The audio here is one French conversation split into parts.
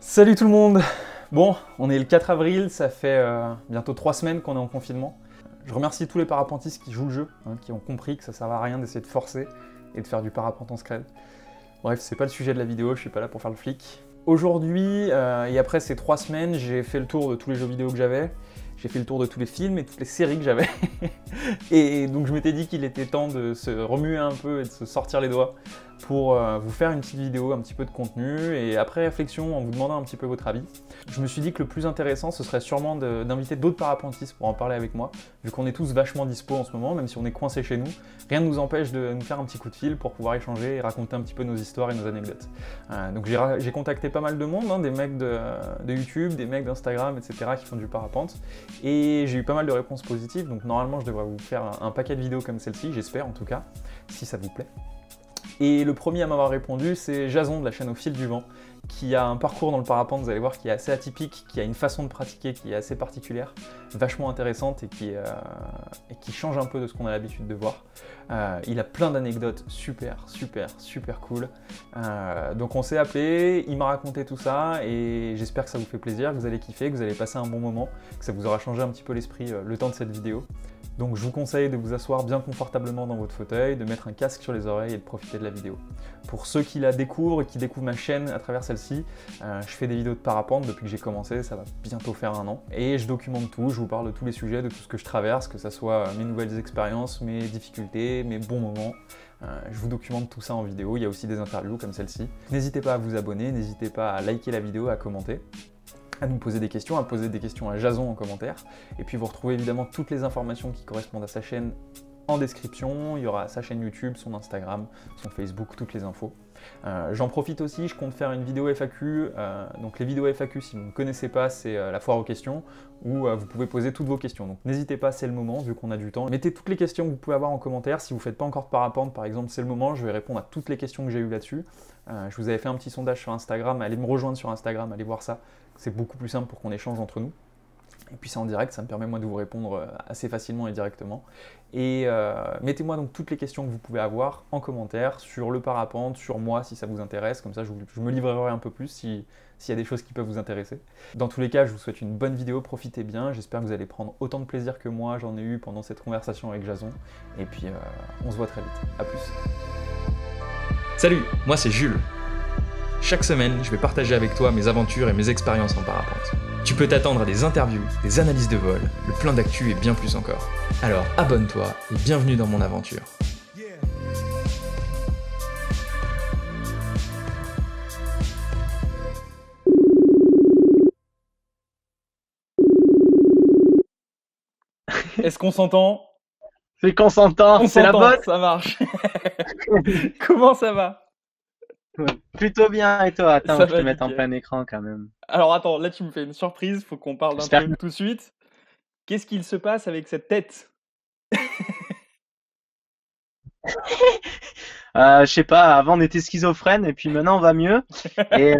Salut tout le monde. Bon, on est le 4 avril, ça fait bientôt 3 semaines qu'on est en confinement. Je remercie tous les parapentistes qui jouent le jeu, qui ont compris que ça sert à rien d'essayer de forcer et de faire du parapente en scred. Bref, c'est pas le sujet de la vidéo, je suis pas là pour faire le flic. Aujourd'hui, et après ces 3 semaines, j'ai fait le tour de tous les jeux vidéo que j'avais. J'ai fait le tour de tous les films et toutes les séries que j'avais. Et donc je m'étais dit qu'il était temps de se remuer un peu et de se sortir les doigts pour vous faire une petite vidéo, un petit peu de contenu, et après réflexion, en vous demandant un petit peu votre avis. Je me suis dit que le plus intéressant, ce serait sûrement d'inviter d'autres parapentistes pour en parler avec moi, vu qu'on est tous vachement dispo en ce moment, même si on est coincé chez nous. Rien ne nous empêche de nous faire un petit coup de fil pour pouvoir échanger et raconter un petit peu nos histoires et nos anecdotes. Donc j'ai contacté pas mal de monde, des mecs de YouTube, des mecs d'Instagram, etc. qui font du parapente, et j'ai eu pas mal de réponses positives, donc normalement je devrais vous faire un paquet de vidéos comme celle-ci, j'espère en tout cas, si ça vous plaît. Et le premier à m'avoir répondu, c'est Jason de la chaîne Au Fil du Vent, qui a un parcours dans le parapente, vous allez voir, qui est assez atypique, qui a une façon de pratiquer qui est assez particulière, vachement intéressante et qui change un peu de ce qu'on a l'habitude de voir. Il a plein d'anecdotes super cool. Donc on s'est appelé, il m'a raconté tout ça et j'espère que ça vous fait plaisir, que vous allez kiffer, que vous allez passer un bon moment, que ça vous aura changé un petit peu l'esprit le temps de cette vidéo. Donc je vous conseille de vous asseoir bien confortablement dans votre fauteuil, de mettre un casque sur les oreilles et de profiter de la vidéo. Pour ceux qui la découvrent et qui découvrent ma chaîne à travers celle-ci, je fais des vidéos de parapente depuis que j'ai commencé, ça va bientôt faire 1 an. Et je documente tout, je vous parle de tous les sujets, de tout ce que je traverse, que ce soit mes nouvelles expériences, mes difficultés, mes bons moments. Je vous documente tout ça en vidéo, il y a aussi des interviews comme celle-ci. N'hésitez pas à vous abonner, n'hésitez pas à liker la vidéo, à commenter, à nous poser des questions, à poser des questions à Jason en commentaire. Et puis vous retrouvez évidemment toutes les informations qui correspondent à sa chaîne en description. Il y aura sa chaîne YouTube, son Instagram, son Facebook, toutes les infos. J'en profite aussi, je compte faire une vidéo FAQ. Donc les vidéos FAQ, si vous ne connaissez pas, c'est la foire aux questions, où vous pouvez poser toutes vos questions. Donc n'hésitez pas, c'est le moment, vu qu'on a du temps. Mettez toutes les questions que vous pouvez avoir en commentaire. Si vous ne faites pas encore de parapente, par exemple, c'est le moment, je vais répondre à toutes les questions que j'ai eues là-dessus. Je vous avais fait un petit sondage sur Instagram, allez me rejoindre sur Instagram, allez voir ça. C'est beaucoup plus simple pour qu'on échange entre nous. Et puis c'est en direct, ça me permet moi de vous répondre assez facilement et directement. Et mettez-moi donc toutes les questions que vous pouvez avoir en commentaire sur le parapente, sur moi si ça vous intéresse, comme ça je me livrerai un peu plus s'il y a des choses qui peuvent vous intéresser. Dans tous les cas, je vous souhaite une bonne vidéo, profitez bien, j'espère que vous allez prendre autant de plaisir que moi j'en ai eu pendant cette conversation avec Jason. Et puis on se voit très vite, à plus. Salut, moi c'est Jules. Chaque semaine, je vais partager avec toi mes aventures et mes expériences en parapente. Tu peux t'attendre à des interviews, des analyses de vol, le plein d'actu et bien plus encore. Alors abonne-toi et bienvenue dans mon aventure. Est-ce qu'on s'entend? C'est qu'on s'entend, c'est la bonne. Ça marche. Comment ça va? Plutôt bien, et toi? Attends, Ça je va te mets en nickel. plein écran quand même. Alors attends, là tu me fais une surprise, faut qu'on parle d'un J'espère truc tout de suite. Qu'est-ce qu'il se passe avec cette tête? Je sais pas, avant on était schizophrène et puis maintenant on va mieux. Et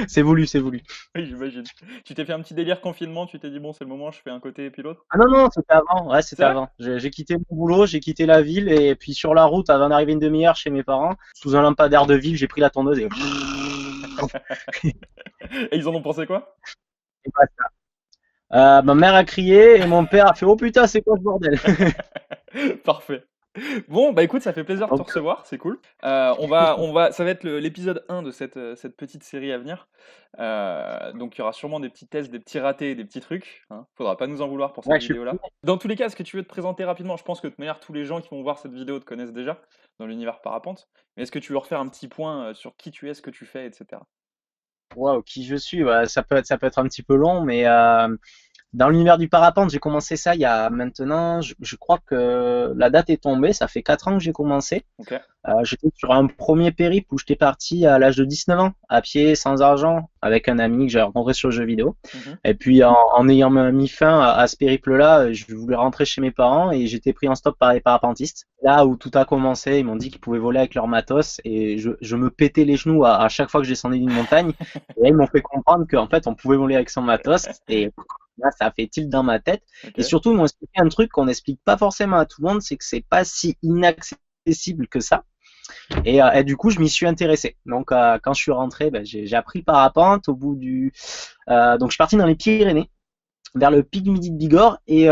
c'est voulu, c'est voulu. Oui, j'imagine. Tu t'es fait un petit délire confinement, tu t'es dit bon c'est le moment, je fais un côté et puis l'autre? Ah non, non, c'était avant. Ouais, C'est c'était vrai? avant. J'ai quitté mon boulot, j'ai quitté la ville et puis sur la route, avant d'arriver une demi-heure chez mes parents, sous un lampadaire de ville, j'ai pris la tondeuse et Et ils en ont pensé quoi? ma mère a crié et mon père a fait oh putain, c'est quoi ce bordel? Parfait. Bon, bah écoute, ça fait plaisir de te Donc, recevoir, c'est cool. Ça va être l'épisode 1 de cette petite série à venir. Donc il y aura sûrement des petits tests, des petits ratés, des petits trucs. Faudra pas nous en vouloir pour cette ouais, je suis. vidéo-là. Dans tous les cas, est-ce que tu veux te présenter rapidement? Je pense que de toute manière, tous les gens qui vont voir cette vidéo te connaissent déjà dans l'univers parapente. Mais est-ce que tu veux refaire un petit point sur qui tu es, ce que tu fais, etc. Waouh, qui je suis, ouais, ça peut être un petit peu long, mais dans l'univers du parapente, j'ai commencé ça il y a maintenant, je crois que la date est tombée, ça fait 4 ans que j'ai commencé. Ok. J'étais sur un premier périple où j'étais parti à l'âge de 19 ans, à pied, sans argent, avec un ami que j'ai rencontré sur le jeu vidéo. Mhm. Et puis en ayant mis fin à ce périple-là, je voulais rentrer chez mes parents et j'étais pris en stop par les parapentistes. Là où tout a commencé, ils m'ont dit qu'ils pouvaient voler avec leur matos et je me pétais les genoux à chaque fois que je descendais d'une montagne. Et là, ils m'ont fait comprendre qu'en fait, on pouvait voler avec son matos. Et là, ça a fait tilt dans ma tête. Ok. Et surtout, ils m'ont expliqué un truc qu'on n'explique pas forcément à tout le monde, c'est que c'est pas si inaccessible que ça. Et du coup, je m'y suis intéressé. Donc, quand je suis rentré, ben, j'ai appris le parapente au bout du. Donc, je suis parti dans les Pyrénées, vers le pic du Midi de Bigorre, et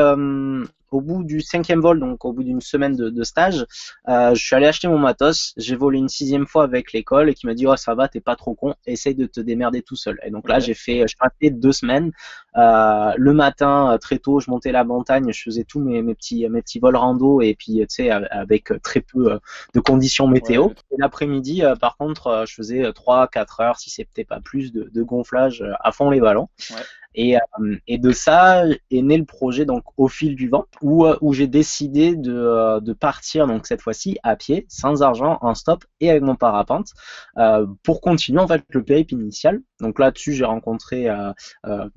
au bout du 5e vol, donc au bout d'une semaine de stage, je suis allé acheter mon matos. J'ai volé une 6e fois avec l'école et qui m'a dit oh ça va, t'es pas trop con, essaye de te démerder tout seul. Et donc là je suis resté 2 semaines. Le matin très tôt, je montais la montagne, je faisais tous mes petits vols rando et puis tu sais avec très peu de conditions météo. Et l'après-midi, par contre, je faisais 3-4 heures, si c'était pas plus, de gonflage à fond les ballons. Et de ça est né le projet donc au fil du vent où j'ai décidé de partir donc cette fois-ci à pied, sans argent, en stop et avec mon parapente pour continuer en fait le périple initial. Donc là-dessus j'ai rencontré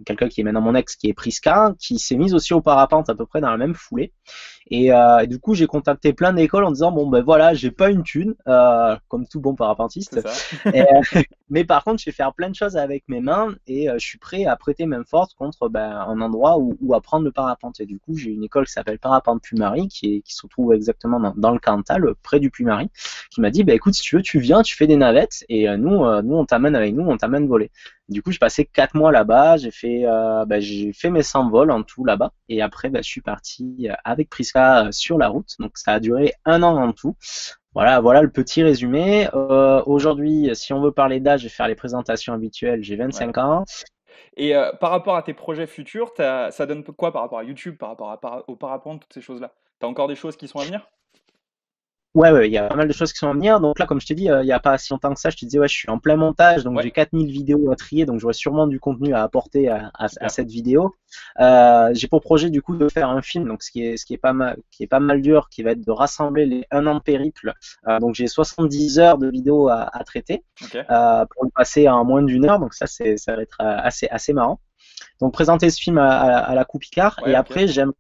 quelqu'un qui est maintenant mon ex qui est Prisca, qui s'est mise aussi au parapente à peu près dans la même foulée. Et du coup, j'ai contacté plein d'écoles en disant bon ben voilà, j'ai pas une thune, comme tout bon parapentiste. Mais par contre, je vais faire plein de choses avec mes mains et je suis prêt à prêter main forte contre un endroit où apprendre le parapente. Et du coup, j'ai une école qui s'appelle Parapente Puy-Marie, qui se trouve exactement dans le Cantal, près du Puy-Marie, qui m'a dit bah écoute, si tu veux, tu viens, tu fais des navettes et nous on t'amène avec nous, on t'amène voler. Du coup, j'ai passé 4 mois là-bas, j'ai fait mes 100 vols en tout là-bas, et après, je suis parti avec Prisca sur la route, donc ça a duré 1 an en tout. Voilà le petit résumé. Aujourd'hui, si on veut parler d'âge, je vais faire les présentations habituelles, j'ai 25 ans. Et par rapport à tes projets futurs, ça donne quoi par rapport à YouTube, par rapport au parapente, toutes ces choses-là? T'as encore des choses qui sont à venir? Ouais, il y a pas mal de choses qui sont à venir. Donc là, comme je t'ai dit, il n'y a pas si longtemps que ça, je te disais, je suis en plein montage, donc j'ai 4000 vidéos à trier, donc j'aurai sûrement du contenu à apporter à cette vidéo. J'ai pour projet du coup de faire un film, donc ce qui est pas mal dur, qui va être de rassembler les 1 an de périple. Donc j'ai 70 heures de vidéos à traiter pour le passer en moins d'1 heure, donc ça va être assez marrant. Donc présenter ce film à la Coupe Picard, et après j'aime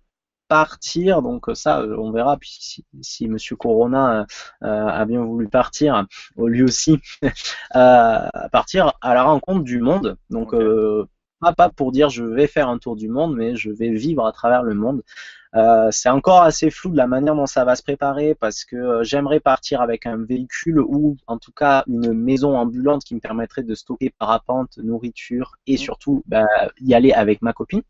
partir, donc ça on verra, puis si Monsieur Corona a bien voulu partir, lui aussi, partir à la rencontre du monde, donc pas pour dire je vais faire un tour du monde, mais je vais vivre à travers le monde. C'est encore assez flou de la manière dont ça va se préparer parce que j'aimerais partir avec un véhicule ou en tout cas une maison ambulante qui me permettrait de stocker parapente, nourriture et surtout y aller avec ma copine,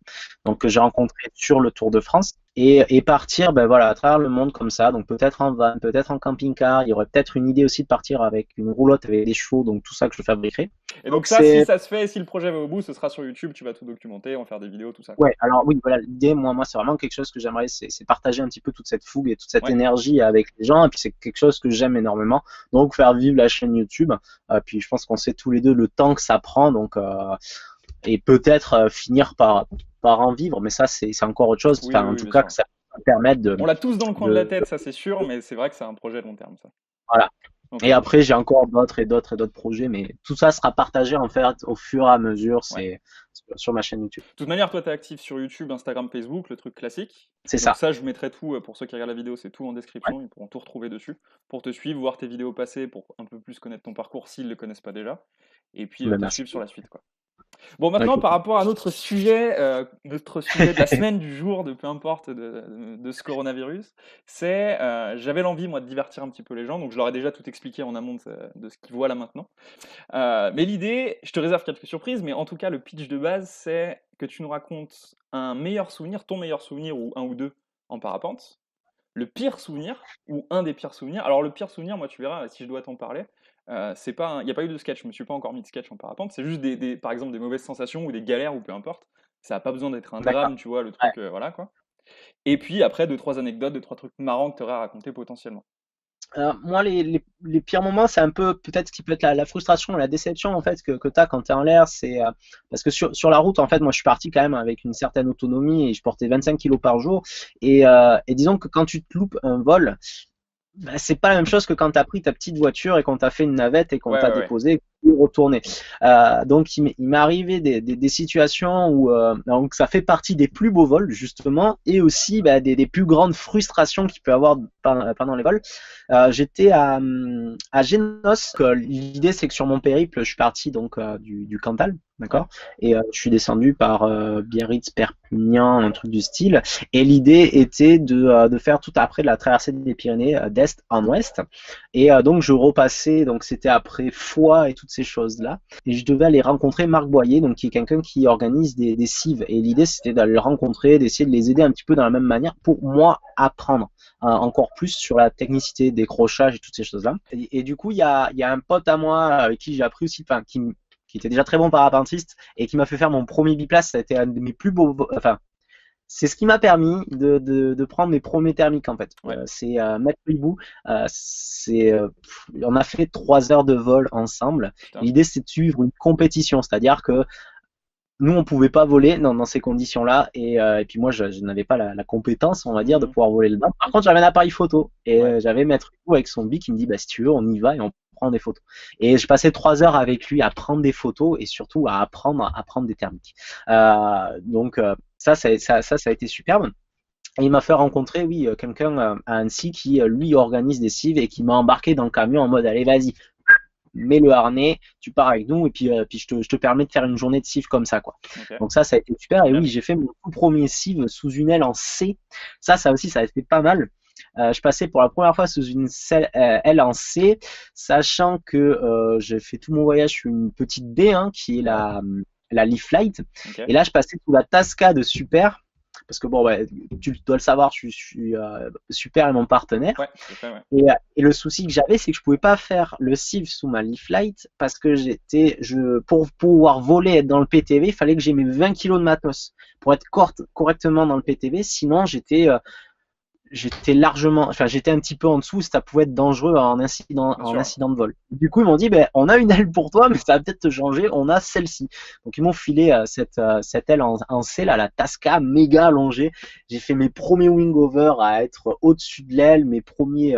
donc que j'ai rencontré sur le Tour de France, et partir à travers le monde comme ça, donc peut-être en van, peut-être en camping-car. Il y aurait peut-être une idée aussi de partir avec une roulotte avec des chevaux, donc tout ça que je fabriquerai. Et donc ça, si ça se fait, si le projet va au bout, ce sera sur YouTube, tu vas tout documenter, on va faire des vidéos, tout ça. Ouais, alors oui, voilà, l'idée, moi c'est vraiment quelque chose que j'aimerais, c'est partager un petit peu toute cette fougue et toute cette énergie avec les gens, et puis c'est quelque chose que j'aime énormément, donc faire vivre la chaîne YouTube, puis je pense qu'on sait tous les deux le temps que ça prend, donc et peut-être finir par en vivre, mais ça c'est encore autre chose, en tout cas que ça va permettre de... On l'a tous dans le coin de la tête, ça c'est sûr, mais c'est vrai que c'est un projet de long terme, ça. Voilà. Et après, j'ai encore d'autres projets, mais tout ça sera partagé en fait au fur et à mesure, c'est sur ma chaîne YouTube. De toute manière, toi, tu es actif sur YouTube, Instagram, Facebook, le truc classique. C'est ça. Ça, je mettrai tout, pour ceux qui regardent la vidéo, c'est tout en description, ils pourront tout retrouver dessus, pour te suivre, voir tes vidéos passer, pour un peu plus connaître ton parcours s'ils ne le connaissent pas déjà, et puis te suivre sur la suite, quoi. Bon, maintenant, par rapport à notre sujet de la semaine, du jour, de peu importe de ce coronavirus, c'est j'avais l'envie, moi, de divertir un petit peu les gens, donc je leur ai déjà tout expliqué en amont de ce qu'ils voient là maintenant. Mais l'idée, je te réserve quelques surprises, mais en tout cas, le pitch de base, c'est que tu nous racontes un meilleur souvenir, ton meilleur souvenir, ou un ou deux en parapente, le pire souvenir, ou un des pires souvenirs. Alors, le pire souvenir, moi, tu verras, si je dois t'en parler, il n'y a pas eu de sketch, je me suis pas encore mis de sketch en parapente, c'est juste par exemple des mauvaises sensations ou des galères ou peu importe, ça n'a pas besoin d'être un drame, tu vois, le truc, voilà quoi. Et puis après, 2-3 anecdotes, 2-3 trucs marrants que tu aurais à raconter potentiellement. Moi, les pires moments, c'est un peu peut-être ce qui peut être la frustration, la déception en fait que tu as quand tu es en l'air. C'est parce que sur la route, en fait, moi je suis parti quand même avec une certaine autonomie et je portais 25 kilos par jour. Et disons que quand tu te loupes un vol, c'est pas la même chose que quand tu as pris ta petite voiture et qu'on t'a fait une navette et qu'on t'a déposé, y retourner. Donc il m'est arrivé des situations où donc ça fait partie des plus beaux vols justement, et aussi des plus grandes frustrations qu'il peut y avoir pendant les vols. J'étais à Génos. L'idée c'est que sur mon périple, je suis parti donc du Cantal, d'accord, et je suis descendu par Biarritz, Perpignan, un truc du style. Et l'idée était de faire tout après de la traversée des Pyrénées d'est en ouest. Et donc je repassais, donc c'était après Foix et toutes ces choses-là. Et je devais aller rencontrer Marc Boyer, donc qui est quelqu'un qui organise des cives. Et l'idée c'était d'aller le rencontrer, d'essayer de les aider un petit peu dans la même manière pour moi apprendre encore plus sur la technicité, décrochage et toutes ces choses-là. Et du coup, il y a un pote à moi avec qui j'ai appris aussi, enfin qui était déjà très bon parapentiste et qui m'a fait faire mon premier biplace. Ça a été un de mes plus beaux, enfin c'est ce qui m'a permis de prendre mes premiers thermiques en fait. Ouais. C'est Maître Hibou. On a fait 3 heures de vol ensemble. L'idée c'est de suivre une compétition, c'est-à-dire que nous on pouvait pas voler dans ces conditions-là, et puis moi je n'avais pas la compétence, on va dire, de pouvoir voler dedans. Par contre j'avais un appareil photo et j'avais Maître Hibou avec son bic qui me dit si tu veux on y va et on prend des photos. Et je passais 3 heures avec lui à prendre des photos et surtout à apprendre des thermiques. Donc ça a été superbe. Et il m'a fait rencontrer, oui, quelqu'un à Annecy qui, lui, organise des cives et qui m'a embarqué dans le camion en mode, allez, vas-y, mets le harnais, tu pars avec nous et puis je te permets de faire une journée de cive comme ça, quoi. Okay. Donc ça a été super. Et oui, j'ai fait mon tout premier cive sous une aile en C. Ça aussi, ça a été pas mal. Je passais pour la première fois sous une aile en C, sachant que j'ai fait tout mon voyage sur une petite B, hein, qui est la Leaf Flight. Okay. Et là, je passais sous la Tasca de Super. Parce que bon, tu dois le savoir, je suis Super est mon partenaire. Et le souci que j'avais, c'est que je pouvais pas faire le cive sous ma Leaf Flight parce que pour pouvoir voler et être dans le PTV, il fallait que j'ai mes 20 kg de matos pour être correctement dans le PTV. Sinon, j'étais largement, enfin j'étais un petit peu en dessous, ça pouvait être dangereux en incident de vol. Du coup ils m'ont dit on a une aile pour toi, mais ça va peut-être te changer, on a celle-ci. Donc ils m'ont filé cette aile en C là, la Tasca méga allongée. J'ai fait mes premiers wing over à être au-dessus de l'aile, mes premiers,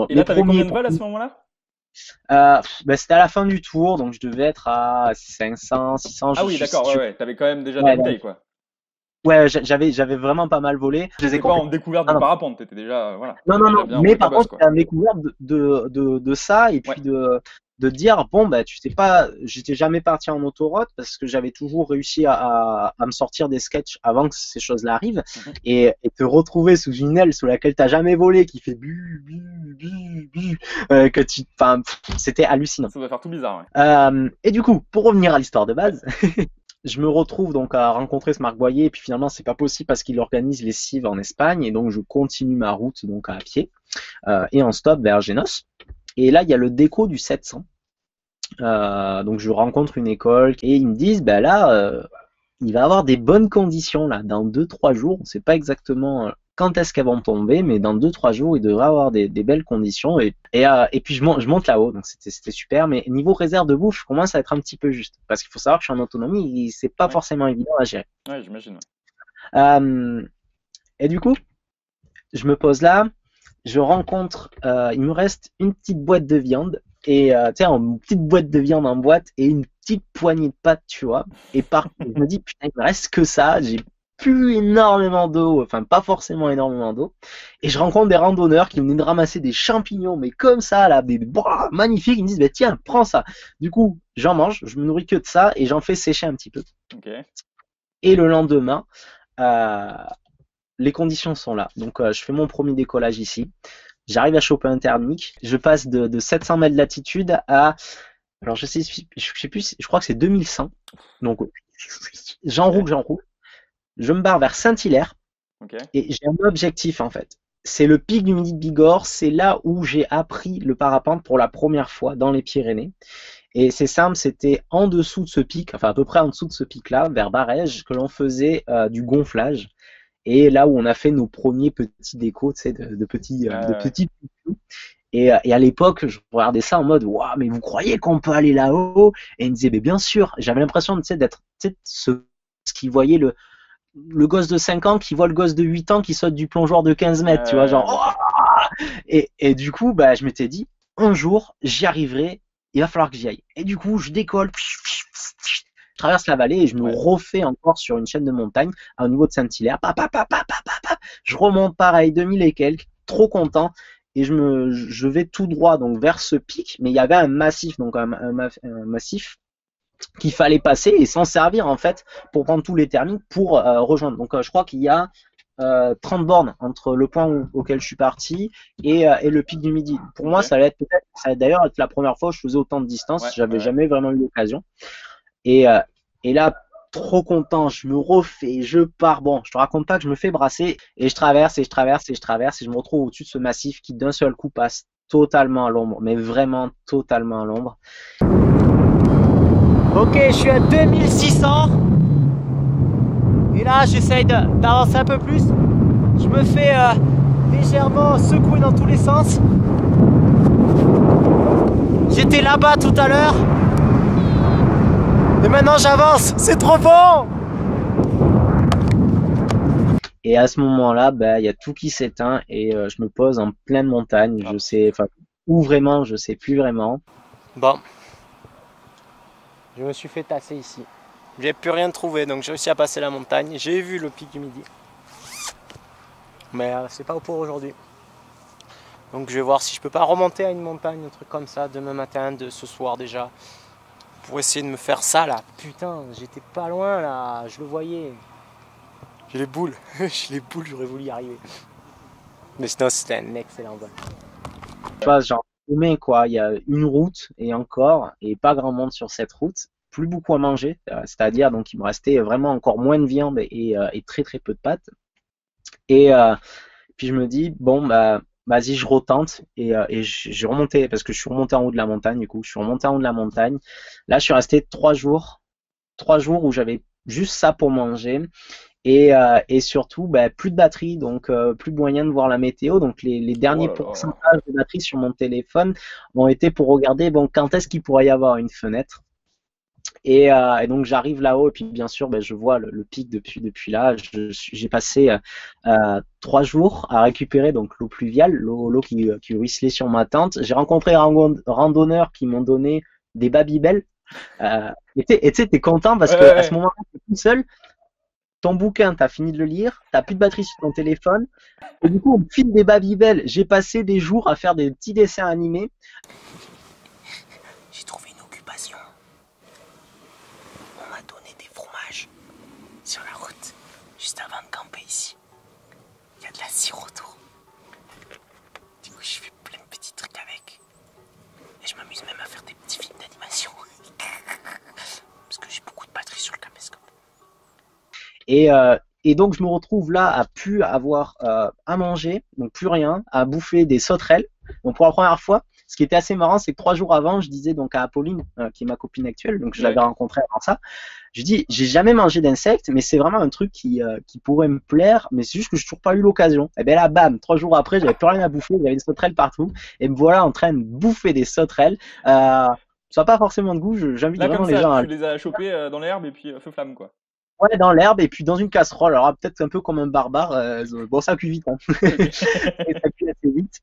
Et là t'avais combien de vols à ce moment-là? C'était à la fin du tour, donc je devais être à 500, 600. Ah oui, d'accord, ouais, t'avais quand même déjà de la bouteille, quoi. Ouais, j'avais vraiment pas mal volé. C'était pas en découverte de parapente, t'étais déjà, voilà. Non, mais par contre, j'étais en découverte de ça, et puis de dire, tu sais pas, j'étais jamais parti en autoroute parce que j'avais toujours réussi à me sortir des sketchs avant que ces choses-là arrivent, et te retrouver sous une aile sous laquelle t'as jamais volé, qui fait c'était hallucinant. Ça doit faire tout bizarre, ouais. Et du coup, pour revenir à l'histoire de base, je me retrouve donc à rencontrer ce Marc Boyer, et puis finalement c'est pas possible parce qu'il organise les cives en Espagne, et donc je continue ma route donc à pied et en stop vers Génos. Et là il y a le déco du 700. Donc je rencontre une école et ils me disent il va avoir des bonnes conditions là dans 2-3 jours. On sait pas exactement quand est-ce qu'elles vont tomber, mais dans 2-3 jours il devrait avoir des belles conditions, et puis je monte là-haut, donc c'était super. Mais niveau réserve de bouffe, je commence à être un petit peu juste parce qu'il faut savoir que je suis en autonomie, c'est pas forcément évident à gérer. Ouais, j'imagine. Et du coup je me pose là, je rencontre, il me reste une petite boîte de viande, et une petite boîte de viande en boîte et une petite poignée de pâtes, tu vois. Et je me dis putain, il me reste que ça, j'ai plus énormément d'eau, enfin pas forcément énormément d'eau, et je rencontre des randonneurs qui venaient de ramasser des champignons, mais comme ça là, magnifiques. Ils me disent tiens, prends ça. Du coup j'en mange, je me nourris que de ça et j'en fais sécher un petit peu. Okay. Et le lendemain les conditions sont là, donc je fais mon premier décollage ici, j'arrive à choper un thermique, je passe de 700 mètres d'altitude à, alors je sais plus, je crois que c'est 2100, donc j'enroule, je me barre vers Saint-Hilaire, et j'ai un objectif en fait. C'est le pic du Midi de Bigorre, c'est là où j'ai appris le parapente pour la première fois dans les Pyrénées. Et c'est simple, c'était en dessous de ce pic, enfin à peu près en dessous de ce pic-là, vers Barège, que l'on faisait du gonflage. Et là où on a fait nos premiers petits décos, tu sais, de petits. Et à l'époque, je regardais ça en mode, waouh, mais vous croyez qu'on peut aller là-haut? Et il me disait, mais bien sûr. J'avais l'impression, d'être ce qui voyait le gosse de 5 ans qui voit le gosse de 8 ans qui saute du plongeoir de 15 mètres, tu vois, genre. Oh, et du coup, je m'étais dit, un jour, j'y arriverai il va falloir que j'y aille. Et du coup, je décolle, je traverse la vallée et je me refais encore sur une chaîne de montagne au niveau de Saint-Hilaire. Je remonte pareil, 2000 et quelques, trop content. Et je vais tout droit donc vers ce pic, mais il y avait un massif, donc un massif qu'il fallait passer et s'en servir en fait pour prendre tous les thermiques pour rejoindre. Donc je crois qu'il y a 30 bornes entre le point auquel je suis parti et le pic du Midi. Pour moi, ça va d'ailleurs être la première fois où je faisais autant de distance. J'avais jamais vraiment eu l'occasion. Et là, trop content, je me refais, je pars. Bon, je te raconte pas que je me fais brasser et je traverse et je traverse et je traverse et je me retrouve au-dessus de ce massif qui d'un seul coup passe totalement à l'ombre, mais vraiment totalement à l'ombre. Ok, je suis à 2600 et là j'essaye d'avancer un peu plus. Je me fais légèrement secouer dans tous les sens. J'étais là-bas tout à l'heure et maintenant j'avance, c'est trop bon. Et à ce moment-là, il y a tout qui s'éteint et je me pose en pleine montagne. Je sais, enfin, où vraiment, je sais plus vraiment. Bon. Je me suis fait tasser ici. J'ai plus rien trouvé, donc j'ai réussi à passer la montagne. J'ai vu le pic du Midi. Mais c'est pas pour aujourd'hui. Donc je vais voir si je peux pas remonter à une montagne, un truc comme ça, demain matin, de ce soir déjà. Pour essayer de me faire ça là. Putain, j'étais pas loin là, je le voyais. J'ai les boules, j'ai les boules, j'aurais voulu y arriver. Mais sinon c'était un excellent vol. Tu vois, genre, quoi, il y a une route et encore, et pas grand monde sur cette route, plus beaucoup à manger, c'est-à-dire donc il me restait vraiment encore moins de viande et très très peu de pâtes. Et puis je me dis bon vas-y je retente et j'ai remonté parce que je suis remonté en haut de la montagne du coup, je suis remonté en haut de la montagne. Là je suis resté 3 jours où j'avais juste ça pour manger. Et surtout, plus de batterie, donc plus moyen de voir la météo. Donc les derniers pourcentages de batterie sur mon téléphone ont été pour regarder quand est-ce qu'il pourrait y avoir une fenêtre. Et donc j'arrive là-haut et puis bien sûr je vois le pic depuis là. J'ai passé 3 jours à récupérer donc l'eau pluviale, l'eau qui ruisselait sur ma tente. J'ai rencontré des randonneurs qui m'ont donné des Babybel. Et tu sais, t'es content parce que à ce moment-là, t'es tout seul. Ton bouquin, tu as fini de le lire, tu n'as plus de batterie sur ton téléphone, et du coup, on me file des Babybel. J'ai passé des jours à faire des petits dessins animés. J'ai trouvé une occupation. On m'a donné des fromages sur la route, juste avant de camper ici. Il y a de la cire autour. Du coup, je fais plein de petits trucs avec. Et je m'amuse même à faire des petits films d'animation. Parce que j'ai beaucoup de batterie sur le caméscope. Et donc je me retrouve là à plus avoir à manger, donc plus rien, à bouffer des sauterelles. Donc pour la première fois, ce qui était assez marrant, c'est que 3 jours avant, je disais donc à Apolline, qui est ma copine actuelle, donc je l'avais rencontrée avant ça, je dis j'ai jamais mangé d'insectes, mais c'est vraiment un truc qui pourrait me plaire, mais c'est juste que j'ai toujours pas eu l'occasion. Et bien là, bam, 3 jours après, j'avais plus rien à bouffer, il y avait des sauterelles partout, et me voilà en train de bouffer des sauterelles. Ça n'a pas forcément de goût, j'invite là, vraiment comme les ça, gens à... Tu les as chopés dans l'herbe et puis feu flamme quoi. Ouais, dans l'herbe et puis dans une casserole. Alors peut-être un peu comme un barbare. Bon, ça cuit vite. Hein. Et ça cuit assez vite.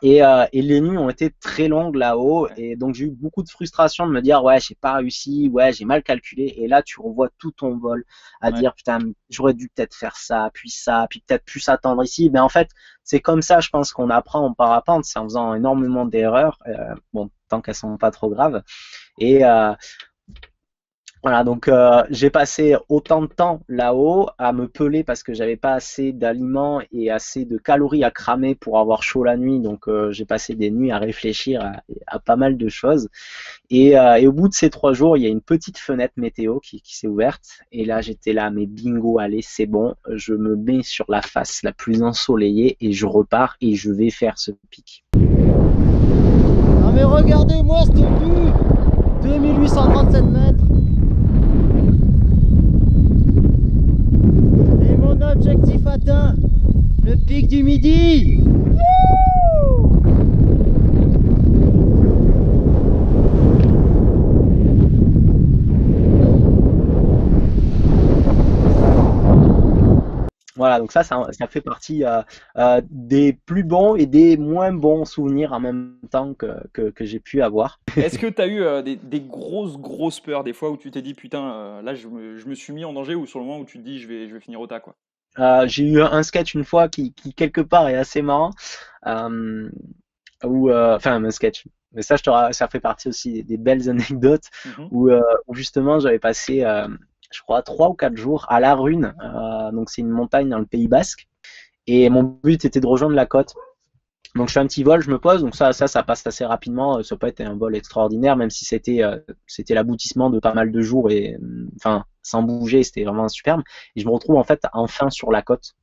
Et les nuits ont été très longues là-haut. Et donc j'ai eu beaucoup de frustration de me dire ouais, j'ai pas réussi, ouais, j'ai mal calculé. Et là, tu revois tout ton vol à dire putain, j'aurais dû peut-être faire ça, puis peut-être plus s'attendre ici. Mais en fait, c'est comme ça, je pense qu'on apprend en parapente, c'est en faisant énormément d'erreurs. Bon, tant qu'elles sont pas trop graves. Et voilà, donc j'ai passé autant de temps là-haut à me peler parce que j'avais pas assez d'aliments et assez de calories à cramer pour avoir chaud la nuit. Donc j'ai passé des nuits à réfléchir à pas mal de choses. Et au bout de ces 3 jours, il y a une petite fenêtre météo qui s'est ouverte. Et là, j'étais là, mais bingo, allez, c'est bon. Je me mets sur la face la plus ensoleillée et je repars et je vais faire ce pic. Non mais regardez-moi cette vue, 2837 mètres. Objectif atteint, le pic du Midi. Voilà, donc ça fait partie des plus bons et des moins bons souvenirs en même temps que j'ai pu avoir. Est-ce que tu as eu des grosses peurs, des fois où tu t'es dit putain, là je me suis mis en danger, ou sur le moment où tu te dis je vais finir au tas, quoi? J'ai eu un sketch une fois qui quelque part est assez marrant, enfin un sketch. Mais ça, ça fait partie aussi des belles anecdotes Mhm. où justement j'avais passé, je crois, 3 ou 4 jours à La Rune. Donc c'est une montagne dans le Pays Basque. Et mon but était de rejoindre la côte. Donc je fais un petit vol, je me pose, donc ça passe assez rapidement. Ça n'a pas été un vol extraordinaire, même si c'était l'aboutissement de pas mal de jours et enfin sans bouger, c'était vraiment superbe. Et je me retrouve en fait enfin sur la côte.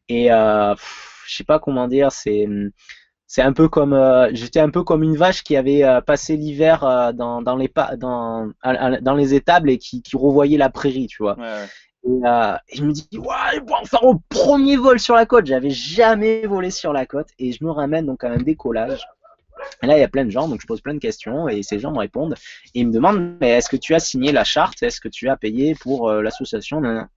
Et je sais pas comment dire, c'est un peu comme j'étais un peu comme une vache qui avait passé l'hiver dans les étables et qui revoyait la prairie, tu vois. Ouais. Et je me dis, ouais, bon, faire mon premier vol sur la côte. J'avais jamais volé sur la côte et je me ramène donc à un décollage. Et là, il y a plein de gens, donc je pose plein de questions et ces gens me répondent et ils me demandent, mais est-ce que tu as signé la charte? Est-ce que tu as payé pour l'association? Là,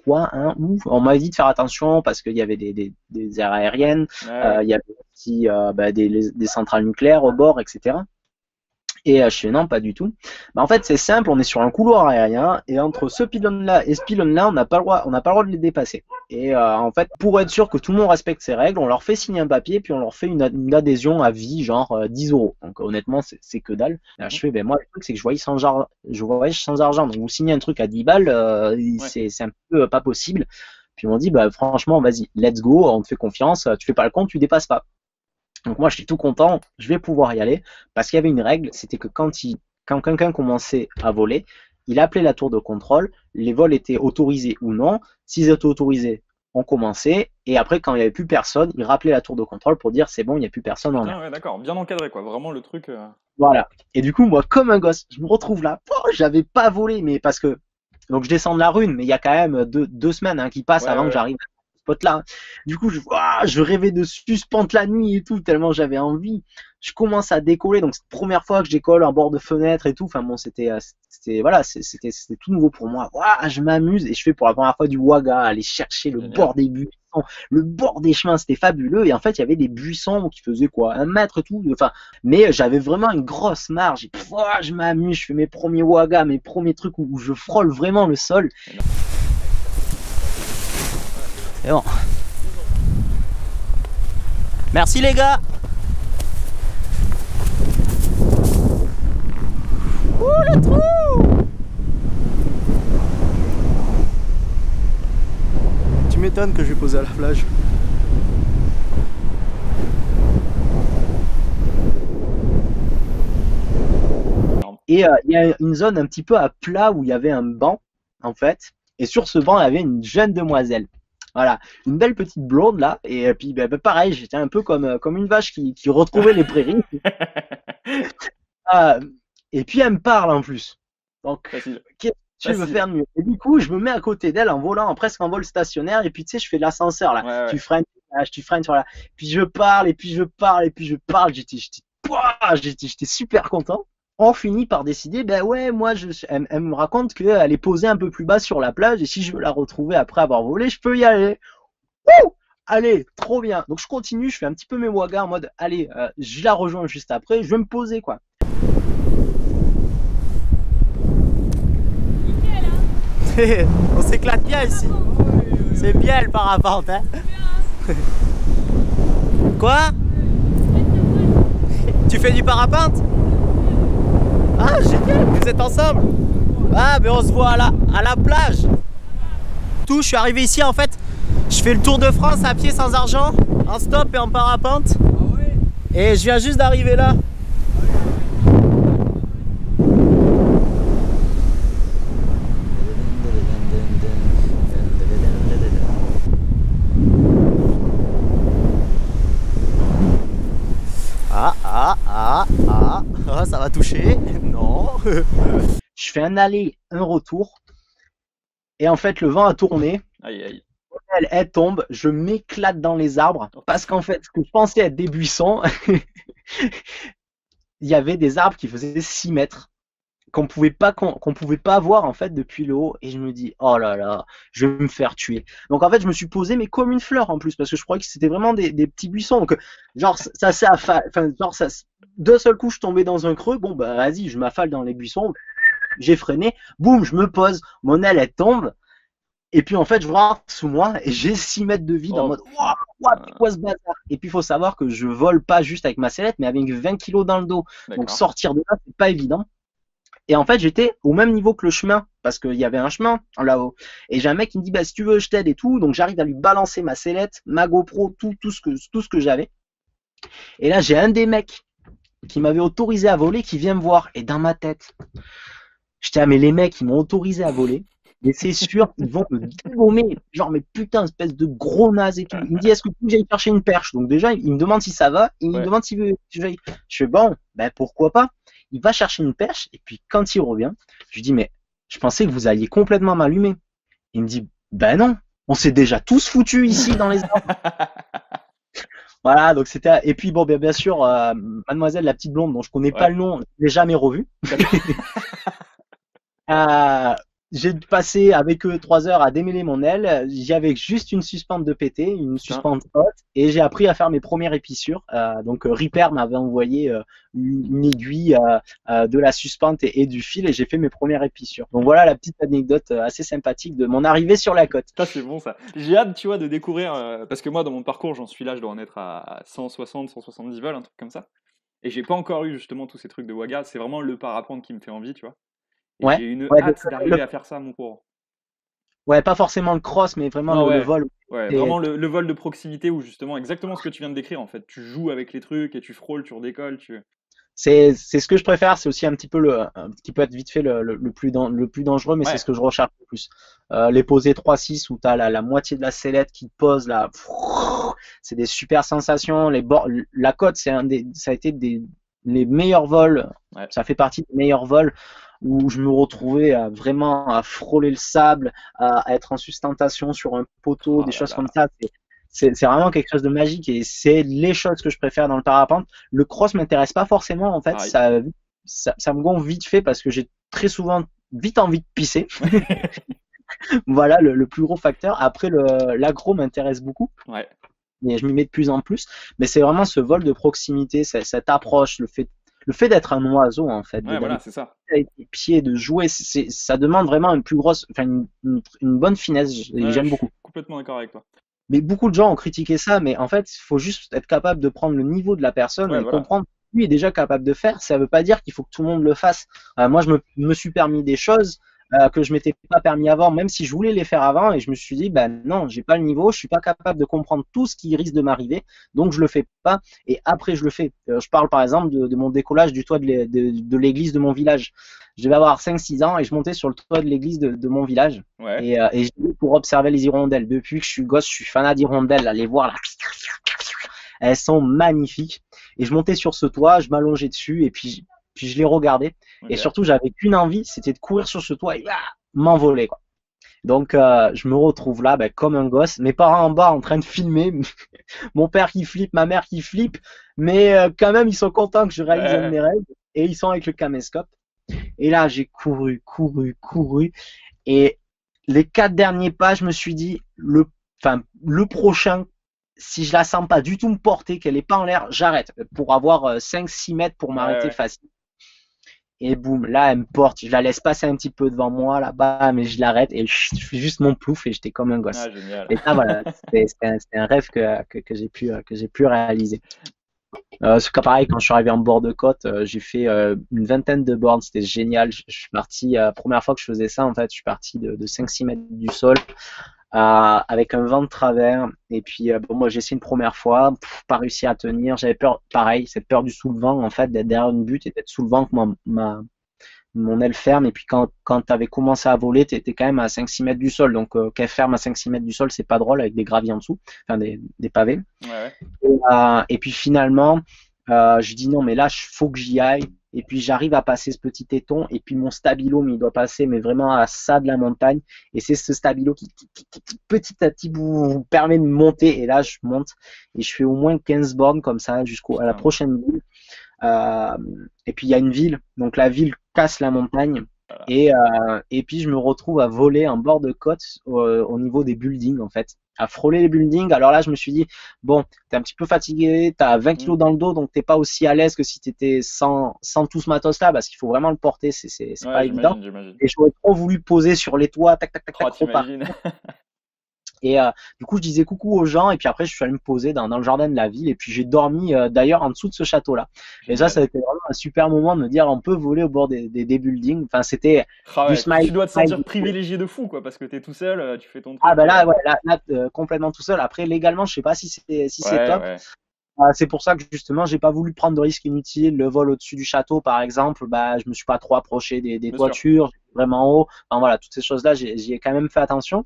quoi, hein, on m'avait dit de faire attention parce qu'il y avait des aires aériennes, il y avait aussi des centrales nucléaires au bord, etc. Et je fais non, pas du tout. En fait, c'est simple, on est sur un couloir aérien et entre ce pylône-là et ce pylône-là, on n'a pas le droit de les dépasser. Et en fait, pour être sûr que tout le monde respecte ces règles, on leur fait signer un papier puis on leur fait une adhésion à vie, genre 10 €. Donc honnêtement, c'est que dalle. Là, je fais, moi, le truc, c'est que je voyage sans argent. Donc vous signez un truc à 10 balles, c'est un peu pas possible. Puis on dit, franchement, vas-y, let's go, on te fait confiance, tu fais pas le compte, tu dépasses pas. Donc moi, je suis tout content, je vais pouvoir y aller, parce qu'il y avait une règle, c'était que quand quelqu'un commençait à voler, il appelait la tour de contrôle, les vols étaient autorisés ou non. S'ils étaient autorisés, on commençait, et après, quand il n'y avait plus personne, il rappelait la tour de contrôle pour dire c'est bon, il n'y a plus personne en l'air. Ouais, d'accord, bien encadré, quoi, vraiment le truc. Voilà. Et du coup, moi, comme un gosse, je me retrouve là, j'avais pas volé, mais parce que, donc je descends de la Rune, mais il y a quand même deux semaines qui passent avant que j'arrive à ce spot-là. Du coup, je rêvais de suspendre la nuit et tout, tellement j'avais envie. Je commence à décoller, donc c'est la première fois que je décolle en bord de fenêtre et tout. Enfin bon, c'était tout nouveau pour moi. Je m'amuse et je fais pour la première fois du waga, aller chercher le bord des buissons, le bord des chemins, c'était fabuleux. Et en fait, il y avait des buissons qui faisaient quoi, 1 mètre et tout. Enfin, mais j'avais vraiment une grosse marge. Et, je m'amuse, je fais mes premiers waga, mes premiers trucs où je frôle vraiment le sol. C'est bon. Merci les gars. Ouh le trou. Tu m'étonnes que je vais poser à la plage. Et il y a une zone un petit peu à plat où il y avait un banc en fait. Et sur ce banc, il y avait une jeune demoiselle. Voilà, une belle petite blonde là, et puis pareil, j'étais un peu comme une vache qui retrouvait les prairies. Et puis elle me parle en plus. Donc, qu'est-ce que tu veux faire de mieux? Et du coup, je me mets à côté d'elle en volant, presque en vol stationnaire, et puis tu sais, je fais l'ascenseur là. Tu freines sur la. Puis je parle, et puis je parle, et puis je parle. J'étais super content. On finit par décider, moi, elle me raconte qu'elle est posée un peu plus bas sur la plage et si je veux la retrouver après avoir volé, je peux y aller. Wouh! Allez, trop bien. Donc je continue, je fais un petit peu mes wagas en mode, allez, je la rejoins juste après, je vais me poser quoi. On s'éclate bien ici. C'est bien le parapente, hein. Quoi? Tu fais du parapente? Ah génial, vous êtes ensemble. Ah mais on se voit à la plage. Je suis arrivé ici en fait. Je fais le tour de France à pied sans argent, en stop et en parapente. Et je viens juste d'arriver là. Ça va toucher. Non. Je fais un aller, un retour. Et en fait, le vent a tourné. Aïe, aïe. Elle tombe. Je m'éclate dans les arbres. Parce qu'en fait, ce que je pensais être des buissons, il y avait des arbres qui faisaient 6 mètres. qu'on pouvait pas voir en fait depuis le haut, et je me dis oh là là, je vais me faire tuer. Donc en fait je me suis posé mais comme une fleur en plus, parce que je croyais que c'était vraiment des petits buissons, donc genre d'un seul coup je tombais dans un creux, bon bah vas-y je m'affale dans les buissons, j'ai freiné, boum je me pose, mon aile elle tombe, et puis en fait je vois sous moi et j'ai 6 mètres de vide en mode quoi ce bazar. Et puis il faut savoir que je vole pas juste avec ma sellette mais avec 20 kilos dans le dos, donc sortir de là c'est pas évident. Et en fait, j'étais au même niveau que le chemin, parce qu'il y avait un chemin là-haut. Et j'ai un mec qui me dit, bah, si tu veux, je t'aide et tout. Donc, j'arrive à lui balancer ma sellette, ma GoPro, tout ce que j'avais. Et là, j'ai un des mecs qui m'avait autorisé à voler qui vient me voir. Et dans ma tête, j'étais, ah, mais les mecs, ils m'ont autorisé à voler. Mais c'est sûr, ils vont me dégommer. Genre, mais putain, espèce de gros naze et tout. Il me dit, est-ce que tu veux que j'aille chercher une perche? Donc, déjà, il me demande si ça va. Il me demande s'il veut que j'aille. Je fais, bon, ben, pourquoi pas? Il va chercher une perche, et puis quand il revient, je lui dis, mais je pensais que vous alliez complètement m'allumer. Il me dit, ben non, on s'est déjà tous foutus ici dans les arbres. Voilà, donc c'était. Et puis bon, bien sûr, mademoiselle la petite blonde, dont je connais pas le nom, je l'ai jamais revue. J'ai passé avec eux 3 heures à démêler mon aile. J'avais juste une suspente de pété, une suspente haute, et j'ai appris à faire mes premières épissures. Donc Reaper m'avait envoyé une aiguille de la suspente et du fil, et j'ai fait mes premières épissures. Donc voilà la petite anecdote assez sympathique de mon arrivée sur la côte. Ça c'est bon ça. J'ai hâte, tu vois, de découvrir, parce que moi dans mon parcours, j'en suis là, je dois en être à 160, 170 vols, un truc comme ça. Et j'ai pas encore eu justement tous ces trucs de Waga. C'est vraiment le parapente qui me fait envie, tu vois. Et j'ai une hâte d'arriver à faire ça, mon pauvre. Ouais, pas forcément le cross, mais vraiment le vol. Ouais, vraiment le vol de proximité où justement, exactement ce que tu viens de décrire en fait. Tu joues avec les trucs et tu frôles, tu redécolles. C'est ce que je préfère, c'est aussi un petit peu qui peut être vite fait le plus dangereux, mais c'est ce que je recherche le plus. Les posées 3-6 où t'as la moitié de la sellette qui pose là, c'est des super sensations. La côte, ça a été les meilleurs vols. Ouais. Ça fait partie des meilleurs vols où je me retrouvais vraiment à frôler le sable, à être en sustentation sur un poteau, des choses comme ça. C'est vraiment quelque chose de magique, et c'est les choses que je préfère dans le parapente. Le cross m'intéresse pas forcément en fait, ça me gonfle vite fait parce que j'ai très souvent vite envie de pisser. Voilà le plus gros facteur. Après l'agro m'intéresse beaucoup. Ouais. Mais je m'y mets de plus en plus. Mais c'est vraiment ce vol de proximité, cette approche, le fait d'être un oiseau en fait, voilà, c'est ça. Avec les pieds, de jouer, ça demande vraiment une bonne finesse. J'aime beaucoup. Je suis complètement d'accord avec toi. Mais beaucoup de gens ont critiqué ça, mais en fait, il faut juste être capable de prendre le niveau de la personne et comprendre que lui est déjà capable de faire. Ça ne veut pas dire qu'il faut que tout le monde le fasse. Moi, je me suis permis des choses que je m'étais pas permis avant, même si je voulais les faire avant, et je me suis dit, ben non, j'ai pas le niveau, je suis pas capable de comprendre tout ce qui risque de m'arriver, donc je le fais pas, et après je le fais. Je parle par exemple de mon décollage du toit de l'église de mon village. Je devais avoir 5-6 ans et je montais sur le toit de l'église de mon village, et j'y vais pour observer les hirondelles. Depuis que je suis gosse, je suis fanat d'hirondelles, les voir là. Elles sont magnifiques, et je montais sur ce toit, je m'allongeais dessus, et puis je les regardais. Et surtout, j'avais qu'une envie, c'était de courir sur ce toit et m'envoler, quoi. Donc, je me retrouve là, comme un gosse. Mes parents en bas en train de filmer. Mon père qui flippe, ma mère qui flippe. Mais quand même, ils sont contents que je réalise un de mes rêves. Et ils sont avec le caméscope. Et là, j'ai couru. Et les 4 derniers pas, je me suis dit, le prochain, si je la sens pas du tout me porter, qu'elle est pas en l'air, j'arrête. Pour avoir 5-6 mètres pour m'arrêter facile. Et boum, là, elle me porte, je la laisse passer un petit peu devant moi, là-bas, mais je l'arrête et je fais juste mon plouf et j'étais comme un gosse. Génial. Et là, voilà, c'était un rêve que j'ai pu réaliser. C'est pareil, quand je suis arrivé en bord de côte, j'ai fait une vingtaine de bornes, c'était génial. Je suis parti, première fois que je faisais ça, en fait, je suis parti de 5-6 mètres du sol. Avec un vent de travers, et puis moi j'ai essayé une première fois, pas réussi à tenir, j'avais peur, pareil, cette peur du soulevant en fait, d'être derrière une butte et d'être sous le vent que mon aile ferme, et puis quand t'avais commencé à voler, t'étais quand même à 5-6 mètres du sol, donc qu'elle ferme à 5-6 mètres du sol, c'est pas drôle avec des graviers en dessous, enfin des pavés. Et puis finalement, je dis non mais là faut que j'y aille. Et puis j'arrive à passer ce petit téton, et puis mon stabilo, mais il doit passer mais vraiment à ça de la montagne, et c'est ce stabilo qui petit à petit vous permet de monter, et là je monte et je fais au moins 15 bornes comme ça jusqu'à la prochaine ville. Et puis il y a une ville, donc la ville casse la montagne. Et puis je me retrouve à voler en bord de côte au niveau des buildings en fait, à frôler les buildings. Alors là je me suis dit bon, t'es un petit peu fatigué, t'as 20 kilos dans le dos, donc t'es pas aussi à l'aise que si t'étais sans tout ce matos là, parce qu'il faut vraiment le porter, c'est pas évident. Et j'aurais trop voulu poser sur les toits, tac tac tac tac, t'imagines. Et du coup, je disais coucou aux gens, et puis après, je suis allé me poser dans le jardin de la ville, et puis j'ai dormi d'ailleurs en dessous de ce château-là. Et ça a été vraiment un super moment de me dire, on peut voler au bord des buildings. Enfin, c'était du smile. Tu dois te sentir privilégié de fou, quoi, parce que t'es tout seul, tu fais ton truc. Ah bah là, ouais, là complètement tout seul. Après, légalement, je sais pas si c'est top. Ouais. C'est pour ça que justement, j'ai pas voulu prendre de risques inutiles. Le vol au-dessus du château, par exemple, bah, je me suis pas trop approché des toitures, vraiment haut. Enfin voilà, toutes ces choses-là, j'y ai quand même fait attention.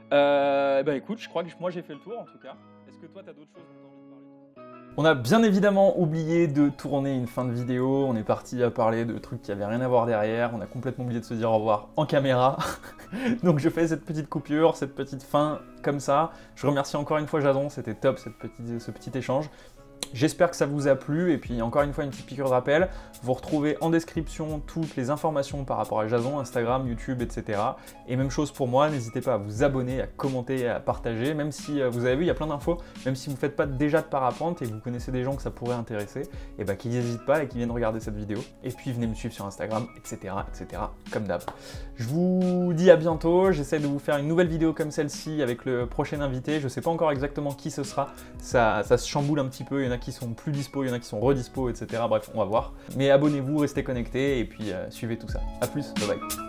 Bah écoute, je crois que moi j'ai fait le tour en tout cas. Est-ce que toi t'as d'autres choses dont t'as envie de parler? On a bien évidemment oublié de tourner une fin de vidéo, on est parti à parler de trucs qui avaient rien à voir derrière, on a complètement oublié de se dire au revoir en caméra. Donc je fais cette petite coupure, cette petite fin comme ça. Je remercie encore une fois Jason, c'était top ce petit échange. J'espère que ça vous a plu et puis encore une fois une petite piqûre de rappel, vous retrouvez en description toutes les informations par rapport à Jason, Instagram, YouTube, etc. Et même chose pour moi, n'hésitez pas à vous abonner, à commenter, à partager, même si vous avez vu il y a plein d'infos, même si vous ne faites pas déjà de parapente et que vous connaissez des gens que ça pourrait intéresser, et bah qu'ils n'hésitent pas et qu'ils viennent regarder cette vidéo. Et puis venez me suivre sur Instagram, etc. comme d'hab. Je vous dis à bientôt, j'essaie de vous faire une nouvelle vidéo comme celle-ci avec le prochain invité, je ne sais pas encore exactement qui ce sera, ça se chamboule un petit peu, il y en a qui sont plus dispo, il y en a qui sont redispo, etc. Bref, on va voir. Mais abonnez-vous, restez connectés et puis suivez tout ça. A plus, bye bye.